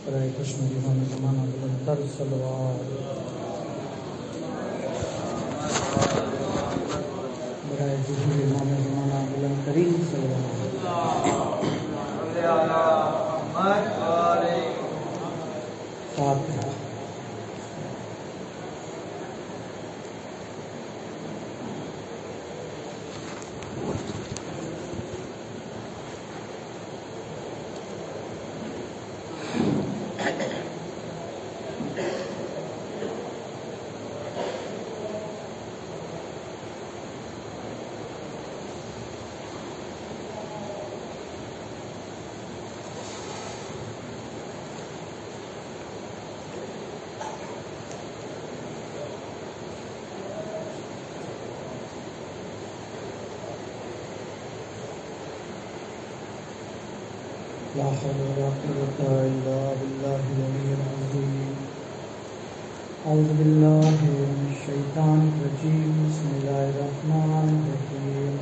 برائے خوشنودی امام زمانہ بلند تر صلوات، برائے ظہور امام زمانہ بلند ترین صلوات۔ فاتحہ۔ لا حول ولا قوة إلا بالله العلي العظيم۔ أعوذ بالله من الشيطان الرجيم، بسم الله الرحمن الرحيم،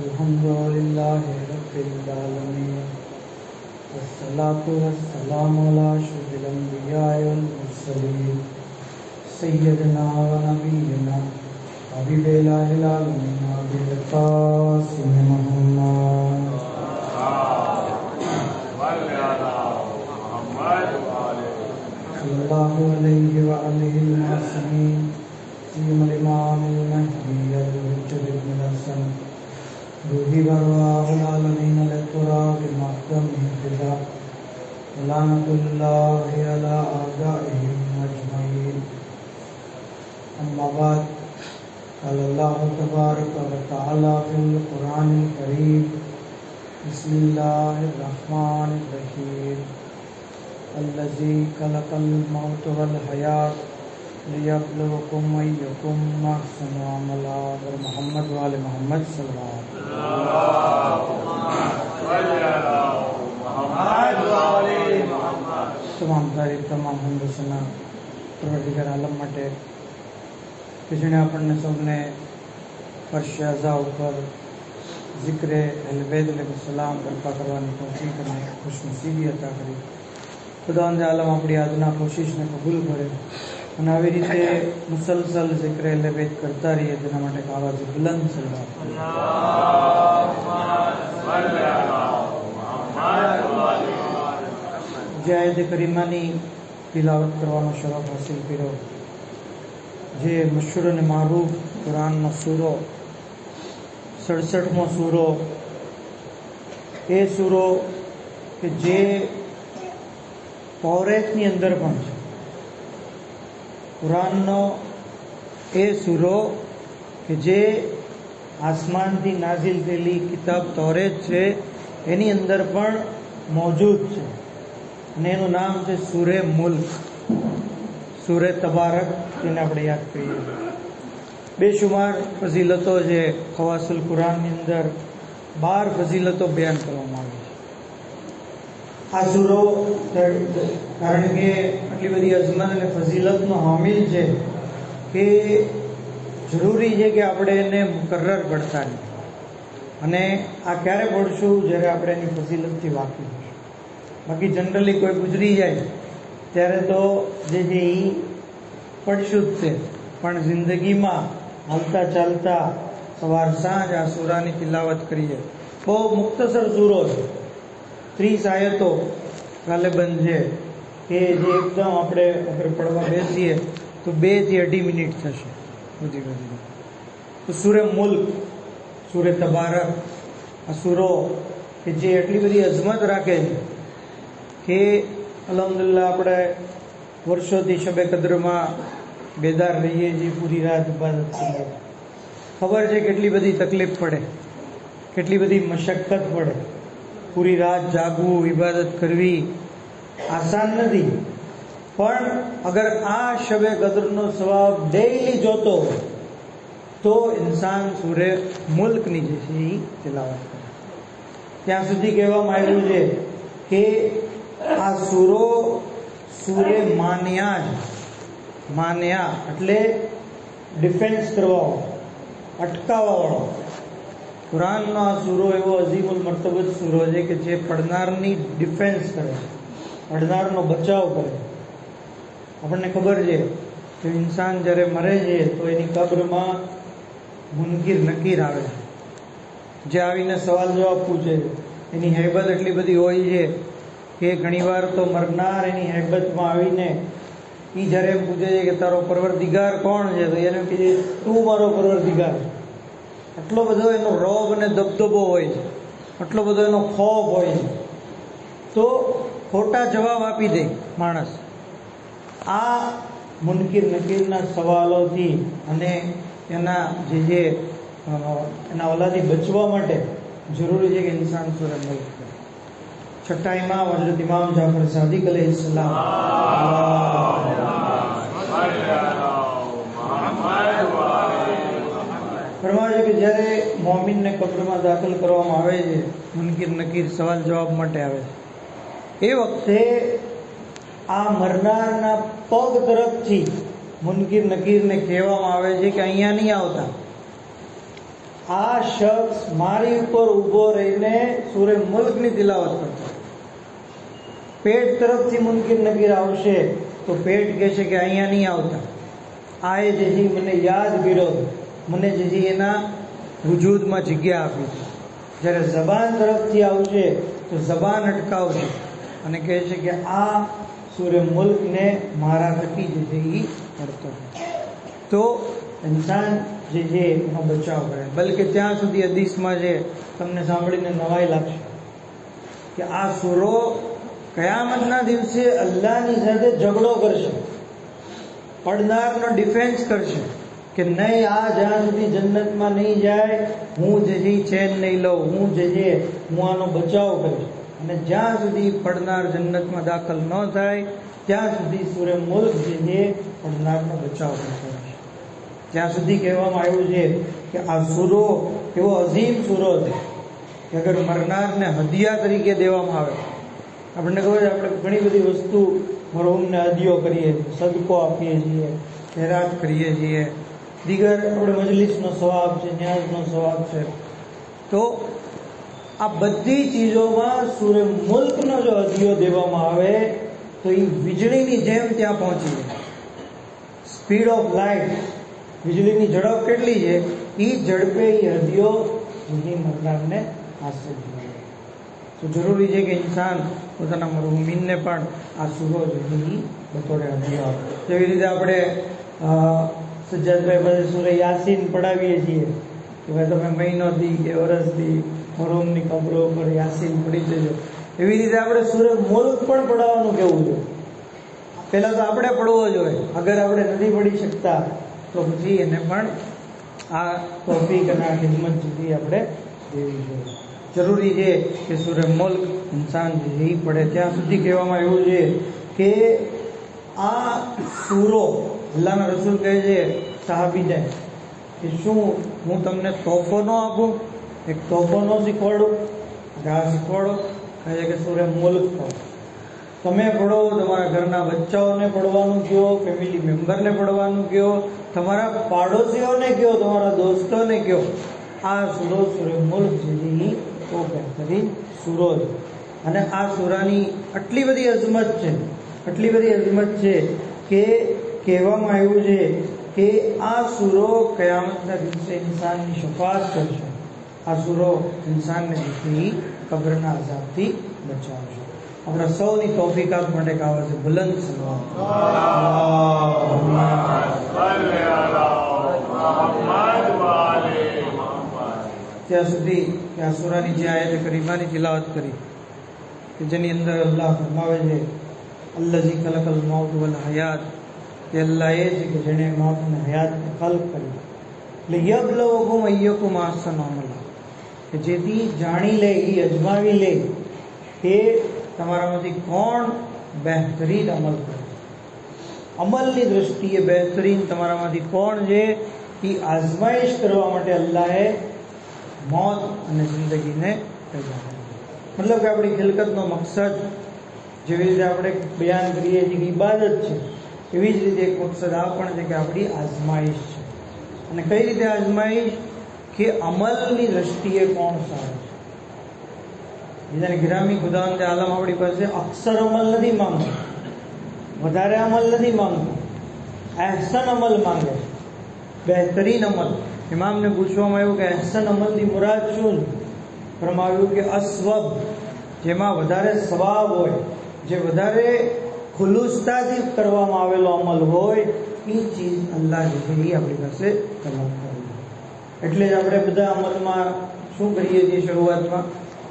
الحمد لله رب العالمين، والصلاة والسلام على أشرف الأنبياء والمرسلين، سيدنا ونبينا حبيب إله العالمين أبي القاسم محمد صلی اللہ علیہ وآلہ المعصومین، سیم الامام المہدی الحجۃ ابن الحسن، روحی وارواح العالمین للتراب المعظم اهتداء، ولعنۃ اللہ علی اعدائهم اجمعین۔ اما بعد، قال اللہ تبارک وتعالی فی القرآن الکریم، بسم اللہ الرحمن الرحیم، الذی خلق الموت والحیات لیبلوکم ایکم احسن عملا۔ اور محمد وآل محمد صلی اللہ علیہ وسلم۔ تمام تعریف، تمام حمد و ثنا پروردگار عالم માટે કે જેણે આપણને સૌને ફર્શ અઝા ઉપર ذکر اہل بیت علیہ السلام برپا کرવાની તૌફીક અને ખુશનસીબી عطا કરી۔ ખુદાવંદ આલમ આપણી આજના કોશિશને કબૂલ કરે અને આવી રીતે મુસલસલ ذکر اہل بیت કરતા રહીએ તેના માટે આવાજ બુલંદ સલાવત۔ જે આયત કરીમાની તિલાવત કરવાનો શરફ હાસિલ કર્યો, જે મશહૂર અને મારૂફ કુરાનનો સૂરો 67મો સૂરો, એ સૂરો કે જે તૌરેતની અંદર પણ છે, કુરાનનો એ સૂરો કે જે આસમાનથી નાઝિલ થયેલી કિતાબ તૌરેત છે એની અંદર પણ મોજૂદ છે, અને એનું નામ છે સૂરે મુલ્ક, સૂરે તબારક, જેને આપણે યાદ કરીએ। બેશુમાર ફઝીલતો જે ખવાસુલ કુરાનની અંદર 12 ફઝીલતો બયાન કરવામાં આવી છે। આ સૂરો કારણ કે આટલી બધી અઝમત અને ફઝીલતનો હામિલ છે કે જરૂરી છે કે આપણે એને મુકર્રર પડતા રહીએ, અને આ ક્યારે પડશું જ્યારે આપણે એની ફઝીલતથી વાકેફ હશું। બાકી જનરલી કોઈ ગુજરી જાય ત્યારે તો જે એ પડશું જ તે, પણ જિંદગીમાં હાલતા ચાલતા સવાર સાંજ આ સૂરાની તિલાવત કરીએ। બહુ મુખ્તસર સૂરો છે, 30 આયતો ગાલેબન છે કે જે એકદમ આપણે અગર પડવા બેસીએ તો 2 થી 2.5 મિનિટ થશે બધી બધી। તો સૂરે મુલ્ક, સૂરે તબારક, આ સૂરો કે જે એટલી બધી અઝમત રાખે છે કે અલ્હમ્દુલિલ્લાહ આપણે વર્ષોથી શબે કદરમાં બેદાર રહીએ છીએ, પૂરી રાત ઇબાદત કરીએ। ખબર છે કેટલી બધી તકલીફ પડે, કેટલી બધી મશક્કત પડે, પૂરી રાત જાગવું, ઇબાદત કરવી આસાન નથી, પણ અગર આ શબે કદરનો સવાબ ડેઈલી જોતો હોય તો ઇન્સાન સૂરે મુલ્કની જે છે એ તિલાવત કરે। ત્યાં સુધી કહેવામાં આવ્યું છે કે આ સૂરો સૂરે માન્યા છે। માન્યા એટલે ડિફેન્સ કરવાવાળો, અટકાવવાવાળો। કુરાનનો આ સૂરો એવો અઝીમુલ મર્તબત સૂરો છે કે જે પડનારની ડિફેન્સ કરે છે, પડનારનો બચાવ કરે. આપણને ખબર છે કે ઇન્સાન જ્યારે મરે છે તો એની કબ્રમાં મુનકીર નકીર આવે છે, જે આવીને સવાલ જવાબ પૂછે. એની હેબત એટલી બધી હોય છે કે ઘણીવાર તો મરનાર એની હેબતમાં આવીને એ જ્યારે એમ પૂછે છે કે તારો પરવરદિગાર કોણ છે, તો એને કહે તું મારો પરવરદિગાર. આટલો બધો એનો રોબ અને દબદબો હોય છે, આટલો બધો એનો ખોફ હોય છે, તો ખોટા જવાબ આપી દે માણસ. આ મુનકીર નકીરના સવાલોથી અને એના એના ઓલાથી બચવા માટે જરૂરી છે કે ઇન્સાન સૂરહ મુલ્ક કરે. છઠ્ઠા ઇમામ હજરત ઇમામ જાફર સાદિક અલૈહિસ્સલામ ફરમાવે છે કે જ્યારે મોમિનને કબ્રમાં દાખલ કરવામાં આવે છે, મુનકીર નકીર સવાલ જવાબ માટે આવે છે, એ વખતે આ મરનારના પગ તરફથી મુનકીર નકીરને કહેવામાં આવે છે કે અહીંયા નહીં આવતા. આ શખ્સ મારી ઉપર ઊભો રહીને સૂરે મુલ્કની તિલાવત કરતો. પેટ તરફથી મુનકીર નકીર આવશે તો પેટ કહેશે કે અહીંયા નહીં આવતા. આ એ જે મને યાદ કર્યો, મને જે એના વજૂદમાં જગ્યા આપી છે. જ્યારે જબાન તરફથી આવશે તો જબાન અટકાવશે અને કહે છે કે આ સૂરે મુલ્કને મારા થકી જે એ પડતો. તો ઇન્સાન જે છે એનો બચાવ કરે. બલકે ત્યાં સુધી હદીસમાં જે તમને સાંભળીને નવાઈ લાગશે કે આ સૂરો કયામતના દિવસે અલ્લાહની સાથે ઝઘડો કરશે, પડનારનો ડિફેન્સ કરશે કે નહીં, આ જ્યાં સુધી જન્નતમાં નહીં જાય હું જે ચેન નહીં લઉં, હું આનો બચાવ કરીશ. અને જ્યાં સુધી પડનાર જન્નતમાં દાખલ ન થાય ત્યાં સુધી સૂરે મુલ્ક જે છે પડનારનો બચાવ કરશે. ત્યાં સુધી કહેવામાં આવ્યું છે કે આ સૂરો એવો અઝીમ સૂરો છે કે અગર મરનારને હદિયા તરીકે દેવામાં આવે. આપણને ખબર છે, આપણે ઘણી બધી વસ્તુ મરહૂમને હદિયો કરીએ, સદકો આપીએ છીએ, ખૈરાત કરીએ છીએ, દીગર આપણે મજલિસનો સવાબ છે, ન્યાઝનો સવાબ છે. તો આ બધી ચીજોમાં સૂરે મુલ્કનો જો હદિયો દેવામાં આવે તો એ વીજળીની જેમ ત્યાં પહોંચી જાય. સ્પીડ ઓફ લાઇટ, વીજળીની ઝડપ કેટલી છે, એ ઝડપે એ હદિયો મરનારને હાંસલ થાય. તો જરૂરી છે કે ઇન્સાન પોતાના મરહૂમીનને પણ આ સૂરો જોઈએ બતોરે હદિયો આપે. જેવી રીતે આપણે સજ્જાદભાઈ પાસે સૂરે યાસીન પડાવીએ છીએ કે ભાઈ તમે મહિનોથી કે વર્ષથી મરહૂમની કબરો પર યાસીન પડી જજો. એવી રીતે આપણે સૂરે મુલ્ક પણ પડાવવાનું કહેવું જોઈએ. પહેલાં તો આપણે પડવો જોઈએ. અગર આપણે નથી પડી શકતા તો પછી એને પણ આ તોફીક અને આ ખિદમત સુધી આપણે દેવી જોઈએ. જરૂરી છે કે સૂરે મુલ્ક ઇન્સાન જે પડે. ત્યાં સુધી કહેવામાં આવ્યું છે કે આ સૂરો, અલ્લાહના રસૂલ કહે છે સાહાબીને કે શું હું તમને તોહફો ન આપું, એક તોહફો ન શીખવાડું? આ શીખવાડો. કહે છે કે સૂરે મુલ્ક પડો. તમે પડો, તમારા ઘરના બચ્ચાઓને પડવાનું કહો, ફેમિલી મેમ્બરને પડવાનું કહો, તમારા પાડોશીઓને કહો, તમારા દોસ્તોને કહો. આ સૂરો સૂરે મુલ્ક જેવી બહુ બહેતરીન સૂરો છે. અને આ સૂરાની આટલી બધી અઝમત છે કે કહેવામાં આવ્યું છે કે આ સૂરો કયામતના દિવસે ઇન્સાનની શફાત કરશે. આ સૂરો ઇન્સાનને જેથી કબ્રના અઝાબથી બચાવશે. આપણા સૌની તૌફીકાત માટે કાવે છે બુલંદ સલાવત. ત્યાં સુધી કે આ સૂરાની જે આયત કરીમાની તિલાવત કરી કે જેની અંદર અલ્લાહ ફરમાવે છે અલ્લાઝી ખલકલ મૌત વલ હયાત, તે અલ્લાહ એ છે કે જેણે મૌત અને હયાતને ખલ્ક કરી. લિયબ્લુવકુમ અય્યુકુમ અહસનુ અમલા, કે જેથી જાણી લે, એ અજમાવી લે કે તમારામાંથી કોણ બહેતરીન અમલ કરે. અમલની દ્રષ્ટિએ બહેતરીન તમારામાંથી કોણ છે, એ આઝમાઈશ કરવા માટે અલ્લાહે મોત અને જિંદગીને પેદા કરી. મતલબ કે આપણી ખિલકતનો મકસદ જેવી રીતે આપણે બયાન કરીએ છીએ કે ઇબાદત છે, એવી જ રીતે એક મકસદ આ પણ છે કે આપણી આઝમાઈશ છે. અને કઈ રીતે આઝમાઈશ? કે અમલની દ્રષ્ટિએ કોણ સારું છે. બીજાને ગિરામી ખુદાવંદ આલમ આપણી પાસે અક્ષર અમલ નથી માંગતો, વધારે અમલ નથી માંગતો, અહેસન અમલ માંગે, બહેતરીન અમલ. ઇમામને પૂછવામાં આવ્યું કે અહેસન અમલની મુરાદ શું? ફરમાવ્યું કે અસ્વબ, જેમાં વધારે સવાબ હોય, જે વધારે ખુલુસતાથી કરવામાં આવેલો અમલ હોય, એ ચીજ અલ્લાહ જે છે એ આપણી પાસે તલબ કરે. એટલે જ આપણે બધા અમલમાં શું કરીએ છીએ? શરૂઆતમાં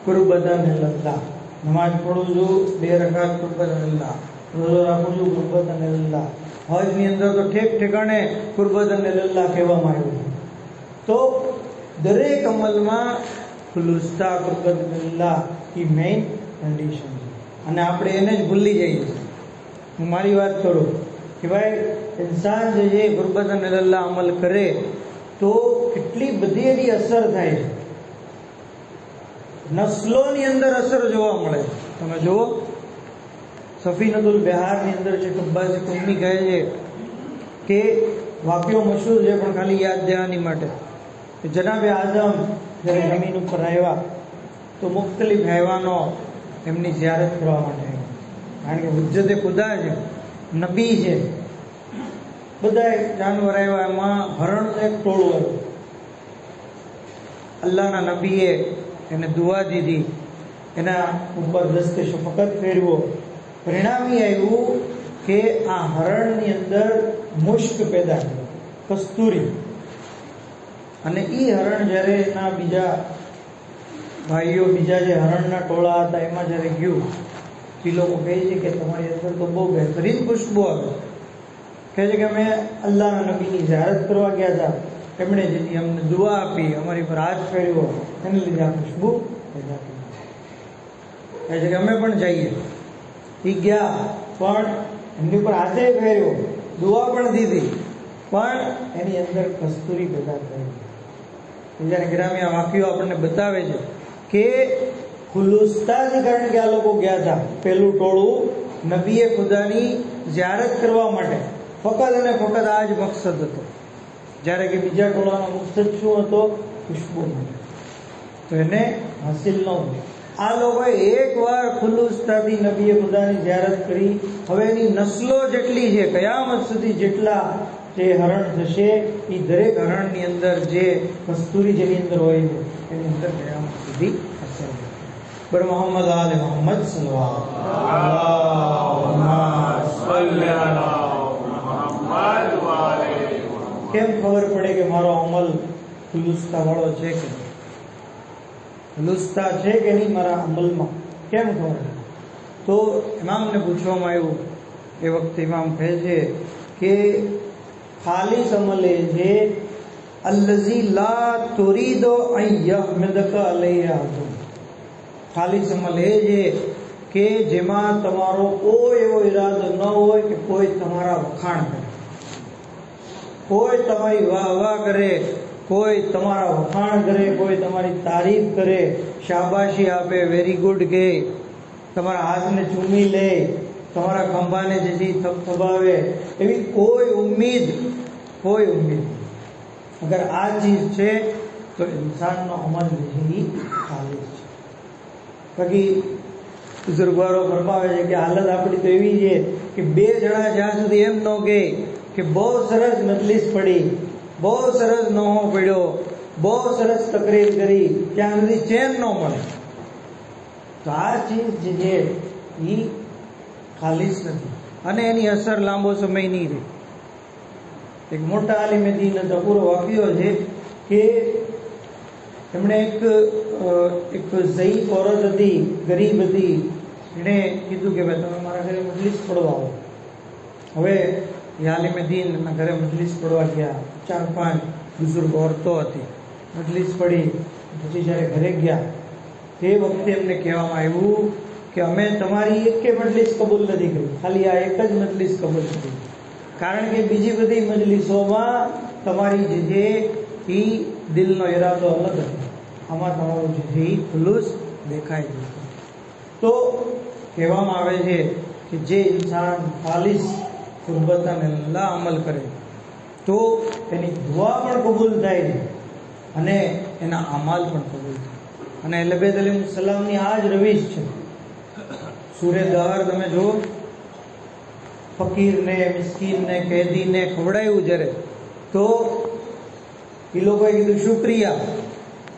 કુરબતન અલ્લાહ, નમાજ પઢું છું 2 રકાત કુરબતન અલ્લાહ, રોજો રાખું છું કુરબતન અલ્લાહ. હજની અંદર તો ઠેક ઠેકાણે કુરબતન અલ્લાહ કહેવામાં આવ્યું છે. તો દરેક અમલમાં ખુલુસતા કુરબતન અલ્લાહ એ મેઇન કન્ડિશન છે, અને આપણે એને જ ભૂલી જઈએ છીએ. હું મારી વાત કરું કે ભાઈ ઇન્સાન જે છે કુરબતન અલ્લાહ અમલ કરે તો કેટલી બધી એની અસર થાય છે, નસ્લોની અંદર અસર જોવા મળે. તમે જુઓ સફીનતુલ બિહારની અંદર જે અબ્બાસ કુમ્મી કહે છે કે વાક્યો મશહૂર છે પણ ખાલી યાદ દેવાની માટે, કે જનાબે આઝમ જ્યારે જમીન ઉપર આવ્યા તો મુખ્તલિફ હૈવાનો એમની ઝિયારત કરવા માટે આવ્યા. કારણ કે હુજ્જતે ખુદા છે, નબી છે, બધા જાનવર આવ્યા. એમાં હરણનું એક ટોળું આવ્યું. અલ્લાહના નબીએ એને દુઆ દીધી, એના ઉપર દસ્તે શફકત ફેરવો. પરિણામ એ આવ્યું કે આ હરણની અંદર મુશ્ક પેદા થયું, કસ્તુરી. અને એ હરણ જ્યારે એના બીજા ભાઈઓ, બીજા જે હરણના ટોળા હતા એમાં જ્યારે ગયું, એ લોકો કહે છે કે તમારી અંદર તો બહુ બહેતરીન ખુશ્બુ આવે. કહે છે કે અમે અલ્લાહના નબીની ઝિયારત કરવા ગયા હતા, એમણે જેથી અમને દુઆ આપી, અમારી પર હાથ ફેરવ્યો, એને લીધે આ ખુશ્બુ પેદા થઈ. કહે છે કે અમે પણ જઈએ. એ ગયા, પણ એમની ઉપર હાથે ફેર્યો, દુઆ પણ દીધી, પણ એની અંદર કસ્તુરી પેદા થઈ. જ્યારે ગ્રામ્ય વાક્યો આપણને બતાવે છે કે ખુલુસતાથી, કારણ કે આ લોકો ગયા હતા, પેલું ટોળું નબીએ ખુદાની ઝિયારત કરવા માટે, ફકત અને ફકત આ જ મકસદ હતો. જ્યારે કે બીજા ટોળાનો મકસદ શું હતો? ખુશ્બુ માટે. તો એને હાસિલ ન હોય. આ લોકોએ એકવાર ખુલુસતાથી નબીએ ખુદાની ઝિયારત કરી. હવે એની નસ્લો જેટલી છે, કયામત સુધી જેટલા જે હરણ થશે, એ દરેક હરણની અંદર જે કસ્તુરી જેની અંદર હોય છે એની અંદર કયામત સુધી અસર છે. બર મોહમ્મદ આલે મોહમ્મદ કેમ ખબર પડે કે મારો અમલ ખુલુસતા વાળો છે કે ખુલુસતા છે કે નહીં મારા અમલમાં? કેમ ખબર? તો ઇમામને પૂછવામાં આવ્યું. એ વખતે ઇમામ કહે છે કે ખાલિસ અમલ એ છે અલ્લઝી લા તુરીદુ અન યહમદકા અલૈહા. ખાલિસ અમલ એ છે કે જેમાં તમારો કોઈ એવો ઈરાદો ન હોય કે કોઈ તમારા વખાણ કરે, કોઈ તમારી વાહ વાહ કરે, કોઈ તમારા વખાણ કરે, કોઈ તમારી તારીફ કરે, શાબાશી આપે, વેરી ગુડ કહે, તમારા હાથને ચૂમી લે, તમારા ખંભાને જેથી થપથપાવે, એવી કોઈ ઉમ્મીદ અગર આ ચીજ છે તો ઇન્સાનનો અમલ નહીં ખાલિસ છે. બાકી બુઝુર્ગવારો ફરમાવે છે કે હાલત આપણી તો એવી છે કે 2 જણા જ્યાં સુધી એમ ન કહે કે બહુ સરસ મજલિસ પડી, બહુ સરસ નોહો પડ્યો, બહુ સરસ તકરીર કરી, ત્યાં સુધી ચેન ન મળે. તો આ ચીજ જે છે એ ખાલિસ નથી, અને એની અસર લાંબો સમય નહીં રહે. એક મોટા આલિમે દીન હતા, પૂરો વાક્યો છે કે એમણે એક ઝઈફ ઓરત હતી, ગરીબ હતી, એણે કીધું કે ભાઈ તમે મારા ઘરે મજલિસ પડવા આવો. હવે એ આલિમે દીનના ઘરે મજલિસ પડવા ગયા. 4-5 બુઝુર્ગ ઓરતો હતી. મજલિસ પડી પછી જ્યારે ઘરે ગયા તે વખતે એમને કહેવામાં આવ્યું કે અમે તમારી એક મજલિસ કબૂલ નથી કરી, ખાલી આ એક જ મજલિસ કબૂલ કરી. કારણ કે બીજી બધી મજલિસોમાં તમારી જે છે એ દિલનો ઈરાદો અલગ હતો, આમાં તમારું જે છે એ ખુલુસ દેખાય છે. તો કહેવામાં આવે છે કે જે ઇન્સાન ખાલિસ કુરબતન અલ્લાહ અમલ કરે તો એની દુઆ પણ કબૂલ થાય છે અને એના અમાલ પણ કબૂલ થાય. અને અહેલબેત અલૈહિસ્સલામની આ જ રવીશ છે. સૂરે દહર તમે જુઓ, ફકીરને, મિસ્કીનને, કેદીને ખવડાવ્યું જ્યારે, તો એ લોકોએ કીધું શુક્રિયા.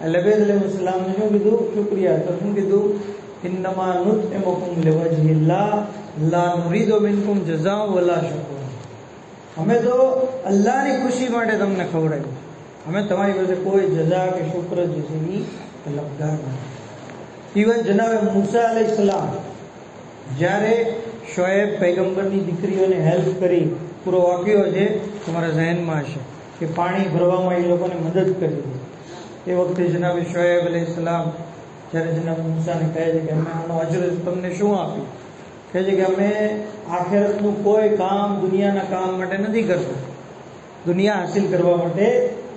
અહેલબેત અલૈહિસ્સલામને શું કીધું? શુક્રિયા. તો શું કીધું? ઇન્નમા નુત્ઇમુકુમ લિવજહિલ્લાહ લા નુરીદુ મિનકુમ જઝાઅ વલા શુકુરા. અમે તો અલ્લાહની ખુશી માટે તમને ખવડાવ્યું, અમે તમારી પાસે કોઈ જઝા કે શુક્ર જે છે એ તલબદાર નથી. ઇવન જનાબે મૂસા અલૈહિસ્સલામ જ્યારે શોએબ પૈગંબરની દીકરીઓને હેલ્પ કરી, પૂરો વાક્યો છે તમારા ઝહેનમાં હશે કે પાણી ભરવામાં એ લોકોને મદદ કરી હતી. એ વખતે જનાબે શોએબ અલૈહિસ્સલામ જ્યારે જનાબ મૂસાને કહે છે કે અમે આનો અજર તમને શું આપ્યું? કહે છે કે અમે આખિરતનું કોઈ કામ દુનિયાના કામ માટે નથી કરતા, દુનિયા હાસિલ કરવા માટે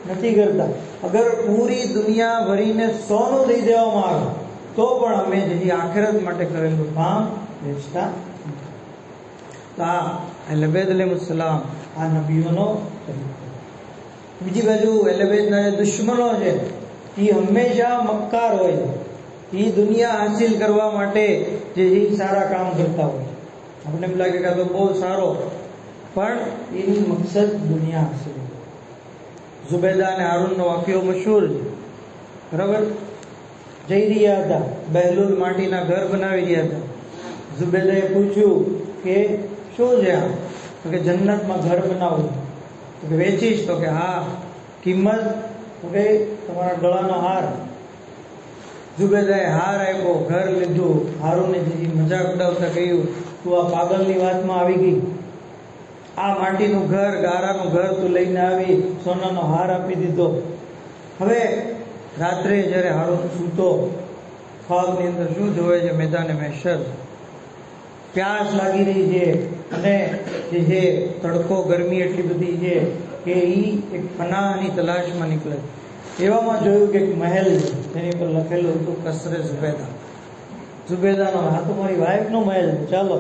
નથી કરતા. અગર પૂરી દુનિયા ભરીને સોનું દઈ દેવામાં આવે તો પણ અમે જે આખિરત માટે કરેલું કામ વેચતા નથી. તો આ અહેલબેત અલૈહિસ્સલામ આ નબીઓનો તરીકો. બીજી બાજુ અહેલબેતના જે દુશ્મનો છે એ હંમેશા મક્કાર હોય, એ દુનિયા હાસિલ કરવા માટે જે સારા કામ કરતા હોય. આપણે એમ લાગે કે આ તો બહુ સારો, પણ એની મકસદ દુનિયા હાસિલ. ઝુબૈદા અને હારૂનનો વાક્યો મશહૂર છે, બરાબર? જઈ રહ્યા હતા, બહેલુલ માટીના ઘર બનાવી રહ્યા હતા. ઝુબૈદાએ પૂછ્યું કે શું છે આ? તો કે જન્નતમાં ઘર બનાવવું. તો કે વેચીશ? તો કે હા. કિંમત? તો કે તમારા ગળાનો હાર. ઝુબૈદાએ હાર આપ્યો, ઘર લીધું. હારૂને જે મજાક ઉડાવતા કહ્યું, તું આ પાગલની વાતમાં આવી ગઈ, આ માટીનું ઘર, ગારાનું ઘર તું લઈને આવી, સોનાનો હાર આપી દીધો. હવે રાત્રે જ્યારે હારૂન સૂતો, ખ્વાબની અંદર શું જોવે છે? મેદાને મહેશર, પ્યાસ લાગી રહી છે અને જે છે તડકો, ગરમી એટલી બધી છે કે એ એક પનાહની તલાશમાં નીકળે. એવામાં જોયું કે એક મહેલ છે જેની પર લખેલું હતું કસરે ઝુબૈદા. ઝુબૈદાનો, આ તો મારી વાઈફનો મહેલ છે, ચાલો.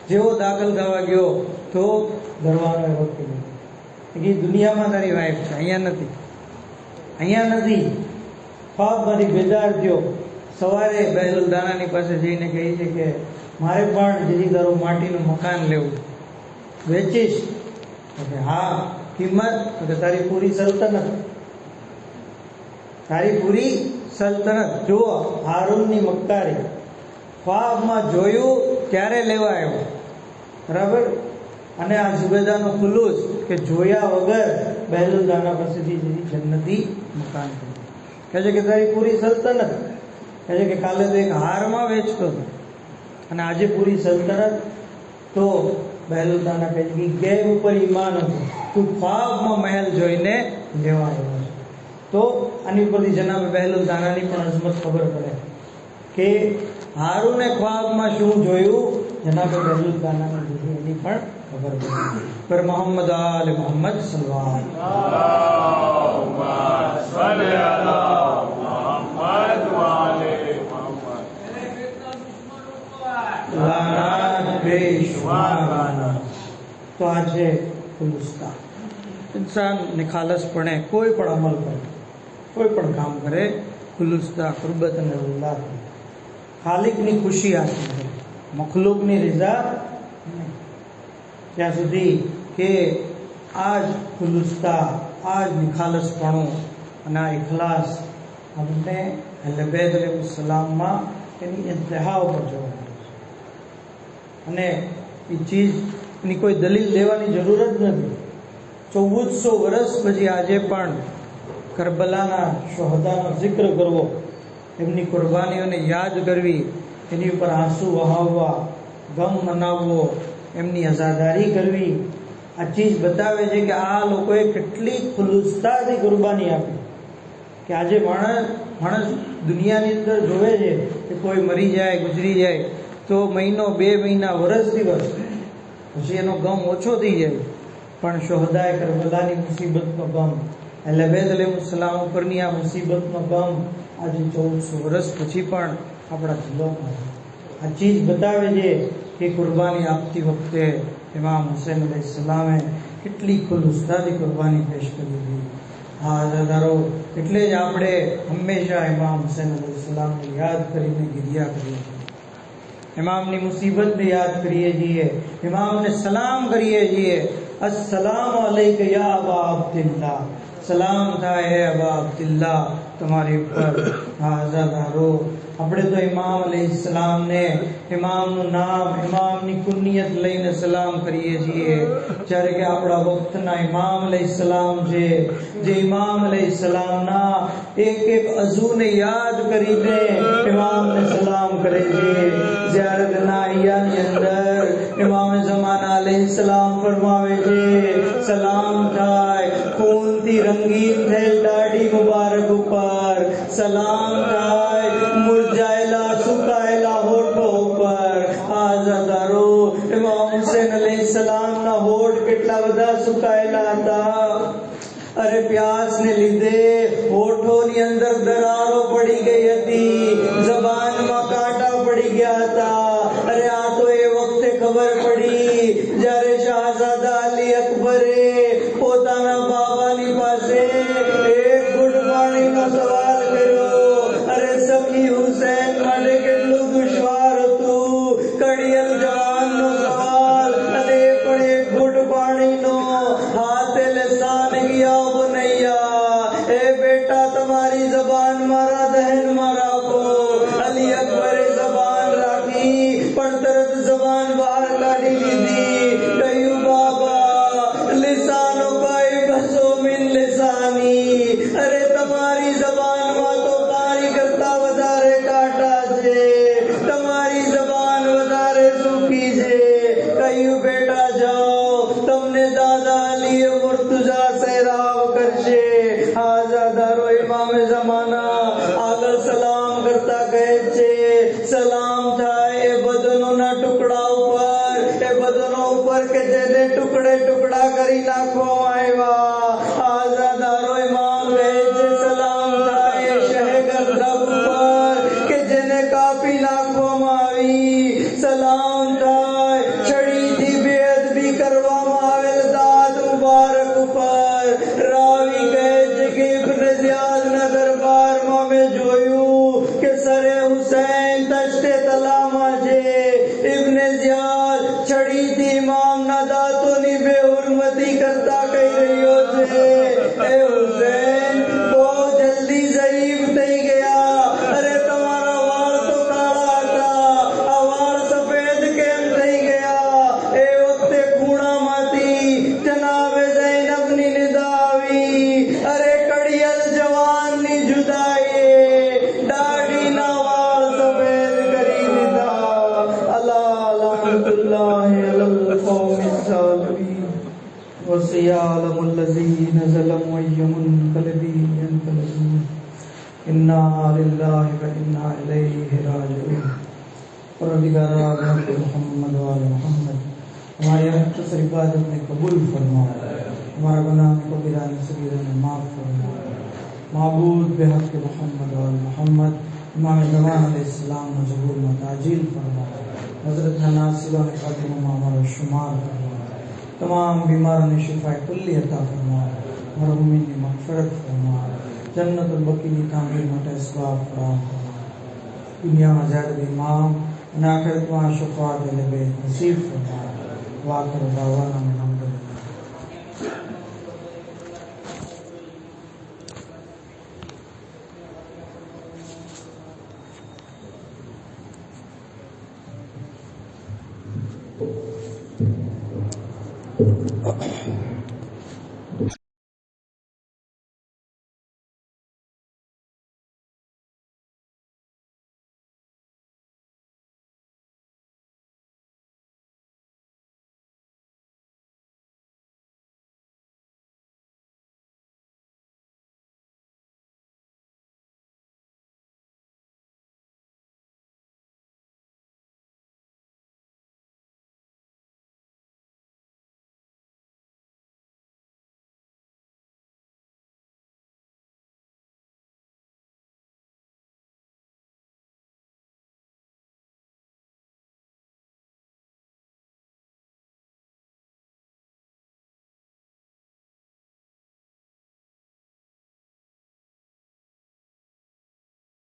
જેવો દાખલ થવા ગયો તો દરવાનો રોકી કે દુનિયામાં તારી વાઈફ છે, અહીંયા નથી, અહીંયા નથી. ખ્વાબમાંથી બેદાર થયો. સવારે બહેલુલ દાનાની પાસે જઈને કહે છે કે મારે પણ જેથી તારું માટીનું મકાન લેવું, વેચીશ? તો કે હા. કિંમત? તો કે તારી પૂરી સલ્તનત, તારી પૂરી સલ્તનત. જુઓ હારૂનની મક્કારી, ખ્વાબમાં જોયું ત્યારે લેવા આવ્યો, બરાબર? અને આ ઝુબૈદાનો ખુલૂસ કે જોયા વગર બહેલુલ દાના પાસેથી જન્નતી મકાન કર્યું. કહે છે કે તારી પૂરી સલ્તનત. કહે છે કે કાલે તો એક હારમાં વેચતો હતો અને આજે પૂરી સલ્તનત. તો બહેલુલ દાના કહે છે કે ગેર ઉપર ઈમાન હતું, તું ખ્વાબમાં મહેલ જોઈને લેવા આવ્યો છે. તો આની ઉપરથી જનાબે બહેલુલ દાનાની પણ અઝમત ખબર પડે કે હારૂને ખ્વાબમાં શું જોયું, જનાબે બહેલુલ દાનાને જોયું એની પણ ખબર પડે. પર મોહમ્મદ આલે મોહમ્મદ સલ્લલ્લાહુ તો આ છે ખુલુસ્તા. ઇન્સાન નિખાલસપણે કોઈ પણ અમલ કરે, કોઈ પણ કામ કરે, ખુલુસ્તા, કુરબત અને અલ્લાહ, ખાલિકની ખુશી હાસિલ કરે, મખલુકની રઝા નહીં. ત્યાં સુધી કે આ જ ખુલુસ્તા, આ જ નિખાલસપણું અને આ ઇખલાસ અમને અહેલબેત અલૈહિસ્સલામમાં એની ઇંતહા ઉપર જોવા મળે છે. અને એ ચીજની કોઈ દલીલ દેવાની જરૂર જ નથી. 1400 વર્ષ પછી આજે પણ કરબલાના શોહદાનો જિક્ર કરવો, એમની કુરબાનીઓને યાદ કરવી, એની ઉપર આંસુ વહાવવા, ગમ મનાવવો, એમની અઝાદારી કરવી, આ ચીજ બતાવે છે કે આ લોકોએ કેટલી ખુલુસ્તાથી કુરબાની આપી. કે આજે માણસ દુનિયાની અંદર જોવે છે કે કોઈ મરી જાય, ગુજરી જાય તો મહિનો, 2 મહિના, વર્ષ, દિવસ પછી એનો ગમ ઓછો થઈ જાય. પણ શોહદાએ કરબલાની મુસીબતનો ગમ, અહેલબેત અલૈહિસ્સલામ ઉપરની આ મુસીબતનો ગમ આજે 1400 વર્ષ પછી પણ આપણા દિલોમાં છે. આ ચીજ બતાવે છે કે કુરબાની આપતી વખતે ઇમામ હુસૈન અલૈહિસ્સલામે કેટલી ખુલુસ્તાથી કુરબાની પેશ કરી હતી. હા દાદારો, એટલે જ આપણે હંમેશા ઇમામ હુસૈન અલૈહિસ્સલામને યાદ કરીને ગિરિયા કરીએ છીએ, ઇમામની મુસીબતને યાદ કરીએ છીએ, ઇમામને સલામ કરીએ છીએ. અસ્સલામુ અલૈકા યા અબા અબ્દિલ્લાહ, સલામ થાય હે અબા અબ્દિલ્લાહ તમારી ઉપર. હા આઝાદારો, આપણે તો ઇમામ અલૈહિસ્સલામને ઇમામનું નામ, ઇમામની કુનિયત લઈને સલામ કરીએ છીએ. જ્યારે કે આપણા વખતના ઇમામ અલૈહિસ્સલામ છે, જે ઇમામ અલૈહિસ્સલામના એક એક અઝુને યાદ કરીને ઇમામને સલામ કરે છે. ઝિયારતના અહિયાની અંદર ઇમામ ઝમાના અલૈહિસ્સલામ ફરમાવે છે, સલામ થાય ખૂનથી રંગીન થયેલ દાઢી મુબારક ઉપર, સલામ થાય મુરઝાયેલા સુકાયેલા હોઠો ઉપર. આઝાદારો, ઇમામ હુસૈન અલૈહિસ્સલામના હોઠ કેટલા બધા સુકાયેલા હતા. અરે પ્યાસને લીધે હોઠોની અંદર દરારો પડી ગઈ હતી, જબાનમાં કાંટા પડી ગયા હતા. અરે આ તો એ વખતે ખબર પડી જ્યારે શાહઝાદા અલી અકબરે પોતાના બાબાની પાસે એક ઘૂંટ પાણીનો સવાલ કર્યો. અરે સખી હુસૈન માટે કેટલું દુશ્વાર હતું, કડિયલ જવાનનો સવાલ, અને પણ એક ઘૂંટ પાણીનો. હાથે લસાન ગયા બનૈયા, એ બેટા તમારી જબાન મારા દહેનમાં રાખો. અલી અકબરે જબાન રાખી, પણ તરત જબાન બહાર કાઢી લીધી. કહ્યું બાબા, લિસાનો કોઈ બસો મિન લિસાની, અરે તમારી જબાનમાં તો પાણી કરતા વધારે કાંટા છે, તમારી જબાન વધારે સૂકી છે. કહ્યું બેટા જાઓ, તમને દાદા અલી મુર્તુજા સૈરાબ કરશે. આઝાદારો, ઇમામ ઝમાના આગળ સલામ કરતા કહે છે, સલામ થાય એ બદનોના ટુકડા ઉપર, એ બદનો ઉપર કે જેને ટુકડે ટુકડા કરી નાખવામાં આવ્યા. આઝાદારો, ઇમામ કહે છે, સલામ થાય એ શહેગરદબ ઉપર કે જેને કાપી નાખવામાં આવી. સલામ થાય છડીથી બેઅદબી કરવામાં આવેલ દાંત મુબારક ઉપર. રાવી કહે છે કે ઇબ્ન ઝિયાદના દરબારમાં મેં જોયું કે સરે હુસૈન તશ્તે તલામાં છે. ઇબ્ન ઝિયાદ છડીથી ઇમામના દાંતોની બેહુરમતી કરતા કહી રહ્યો છે, એ હુસૈન બહુ જલ્દી ઝઈફ થઈ ગયા. અરે તમારા વાળ તો કાળા હતા, આ વાળ સફેદ કેમ થઈ ગયા? એ વખતે ખૂણામાંથી જનાબે ઝૈનબની નિદા આવી. અરે કડિયલ જવાનની જુદાઈએ દાઢીના વાળ સફેદ કરી દીધા. અલા લાનતુલ્લાહી અલલ કૌમિઝ ઝાલિમીન વસિયાલમુ allazીન ઝલમુ અય્યમુન્કલબી યન્કલબૂન इन्ना लिल्लाहि व इन्ना इलैहि राजिऊन. परवरदिगार आलम मोहम्मद व आले मोहम्मद, हमारी मुख्तसर इबादत में कबूल फरमा, हमारा गुनाह कबीरा सगीरा में माफ फरमा. माबूद बेहक मोहम्मद व आले मोहम्मद, इमाम ज़मान अलैहिस्सलाम ने ज़हूर में ताजील फरमा. हज़रत नासिरों ने खातिम में हमारा शुमार फरमा. तमाम बीमारों ने शिफा कुल्ली अता फरमा. मरहूमीन ने मग़फ़िरत फरमा. जन्नतुल बकी की तामीर मोटे इसबाब फराम फरमा. दुनिया में ज़ाहिर इमाम और आखिरत में शफ़ाअत लबे नसीब फरमा. वाक़िर दावाना में अल्हम्दुलिल्लाह.